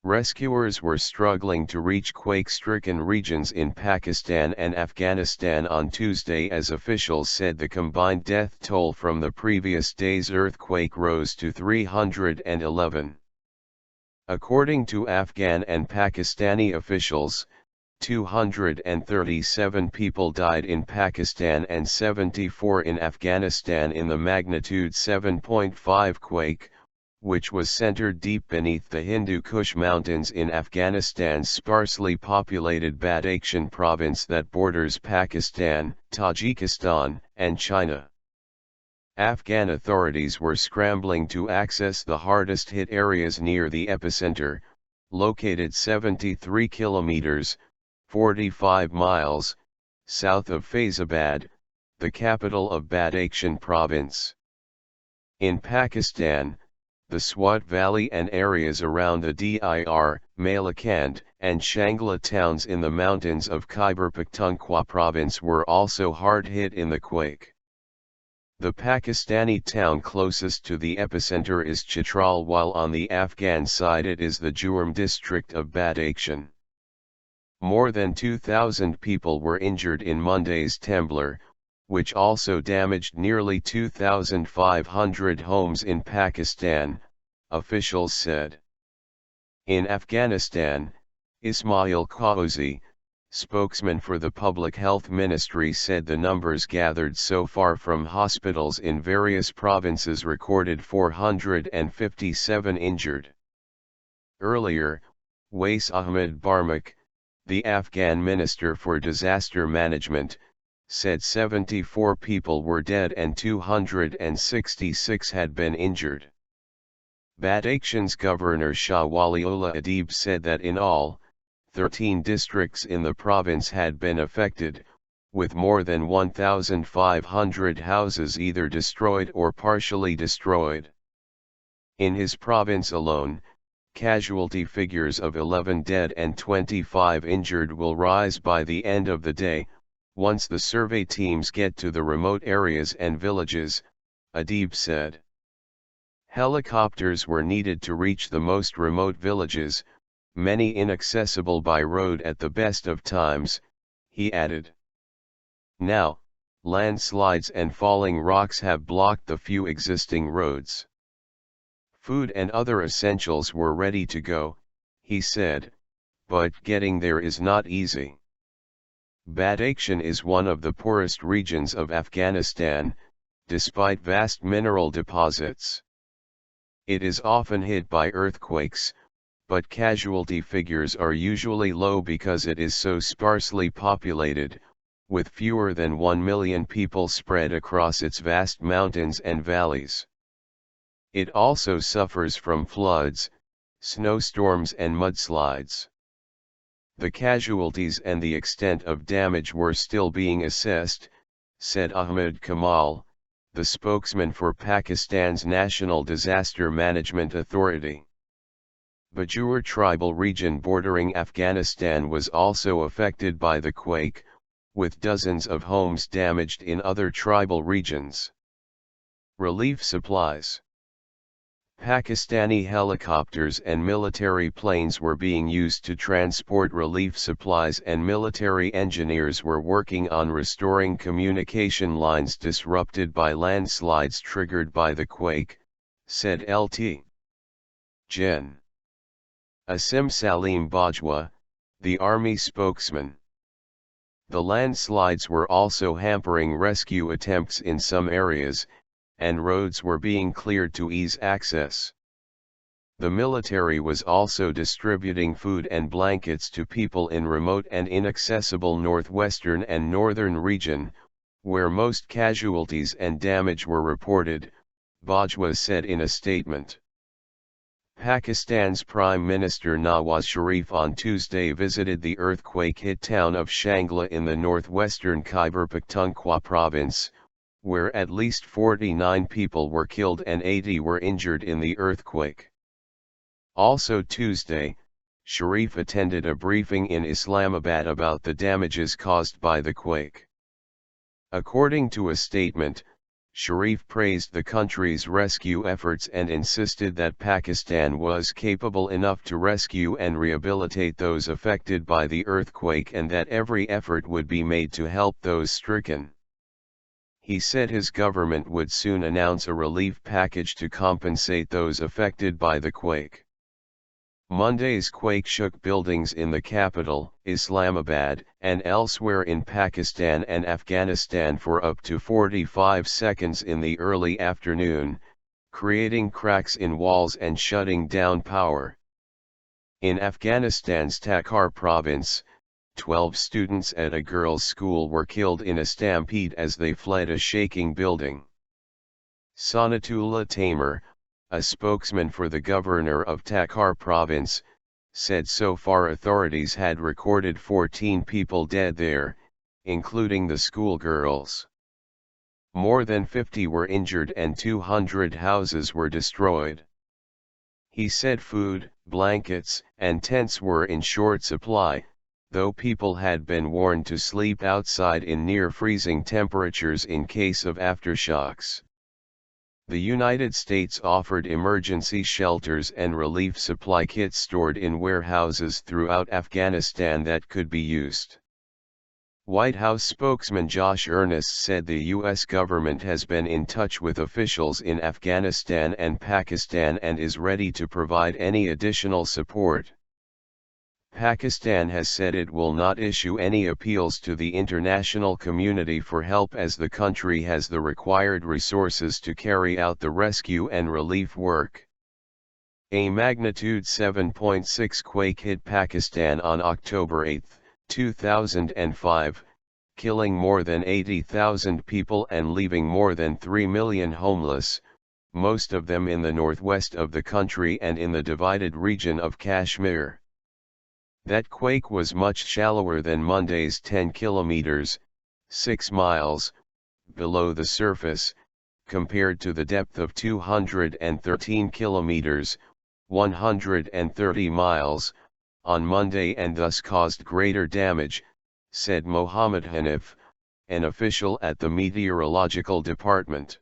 Rescuers were struggling to reach quake-stricken regions in Pakistan and Afghanistan on Tuesday as officials said the combined death toll from the previous day's earthquake rose to 311. According to Afghan and Pakistani officials, 237 people died in Pakistan and 74 in Afghanistan in the magnitude 7.5 quake, which was centered deep beneath the Hindu Kush mountains in Afghanistan's sparsely populated Badakhshan province that borders Pakistan, Tajikistan, and China. Afghan authorities were scrambling to access the hardest-hit areas near the epicenter, located 73 kilometers, 45 miles, south of Fayzabad, the capital of Badakhshan province. In Pakistan, the Swat Valley and areas around the Dir, Malakand, and Shangla towns in the mountains of Khyber Pakhtunkhwa province were also hard hit in the quake. The Pakistani town closest to the epicenter is Chitral, while on the Afghan side it is the Jurm district of Badakhshan. More than 2,000 people were injured in Monday's temblor, which also damaged nearly 2,500 homes in Pakistan, officials said. In Afghanistan, Ismail Qaozi, spokesman for the Public Health Ministry, said the numbers gathered so far from hospitals in various provinces recorded 457 injured. Earlier, Wais Ahmed Barmak, the Afghan Minister for Disaster Management, said 74 people were dead and 266 had been injured. Badakhshan's Governor Shah Waliullah Adib said that in all, 13 districts in the province had been affected, with more than 1,500 houses either destroyed or partially destroyed. In his province alone, casualty figures of 11 dead and 25 injured will rise by the end of the day, once the survey teams get to the remote areas and villages, Adib said. Helicopters were needed to reach the most remote villages, many inaccessible by road at the best of times, he added. Now, landslides and falling rocks have blocked the few existing roads. Food and other essentials were ready to go, he said, but getting there is not easy. Badakhshan is one of the poorest regions of Afghanistan, despite vast mineral deposits. It is often hit by earthquakes, but casualty figures are usually low because it is so sparsely populated, with fewer than 1 million people spread across its vast mountains and valleys. It also suffers from floods, snowstorms and mudslides. The casualties and the extent of damage were still being assessed, said Ahmed Kamal, the spokesman for Pakistan's National Disaster Management Authority. Bajur tribal region bordering Afghanistan was also affected by the quake, with dozens of homes damaged in other tribal regions. Relief supplies. Pakistani helicopters and military planes were being used to transport relief supplies, and military engineers were working on restoring communication lines disrupted by landslides triggered by the quake, said Lt. Gen. Asim Salim Bajwa, the army spokesman. The landslides were also hampering rescue attempts in some areas, and roads were being cleared to ease access. The military was also distributing food and blankets to people in remote and inaccessible northwestern and northern region, where most casualties and damage were reported, Bajwa said in a statement. Pakistan's Prime Minister Nawaz Sharif on Tuesday visited the earthquake-hit town of Shangla in the northwestern Khyber Pakhtunkhwa province, where at least 49 people were killed and 80 were injured in the earthquake. Also Tuesday, Sharif attended a briefing in Islamabad about the damages caused by the quake. According to a statement, Sharif praised the country's rescue efforts and insisted that Pakistan was capable enough to rescue and rehabilitate those affected by the earthquake and that every effort would be made to help those stricken. He said his government would soon announce a relief package to compensate those affected by the quake. Monday's quake shook buildings in the capital, Islamabad, and elsewhere in Pakistan and Afghanistan for up to 45 seconds in the early afternoon, creating cracks in walls and shutting down power. In Afghanistan's Takhar province, 12 students at a girls' school were killed in a stampede as they fled a shaking building. Sanatullah Tamer, a spokesman for the governor of Takhar province, said so far authorities had recorded 14 people dead there, including the schoolgirls. More than 50 were injured and 200 houses were destroyed. He said food, blankets, and tents were in short supply, though people had been warned to sleep outside in near freezing temperatures in case of aftershocks. The United States offered emergency shelters and relief supply kits stored in warehouses throughout Afghanistan that could be used. White House spokesman Josh Earnest said the U.S. government has been in touch with officials in Afghanistan and Pakistan and is ready to provide any additional support. Pakistan has said it will not issue any appeals to the international community for help as the country has the required resources to carry out the rescue and relief work. A magnitude 7.6 quake hit Pakistan on October 8, 2005, killing more than 80,000 people and leaving more than 3 million homeless, most of them in the northwest of the country and in the divided region of Kashmir. That quake was much shallower than Monday's 10 kilometers, 6 miles, below the surface, compared to the depth of 213 kilometers, 130 miles, on Monday and thus caused greater damage, said Mohammed Hanif, an official at the meteorological department.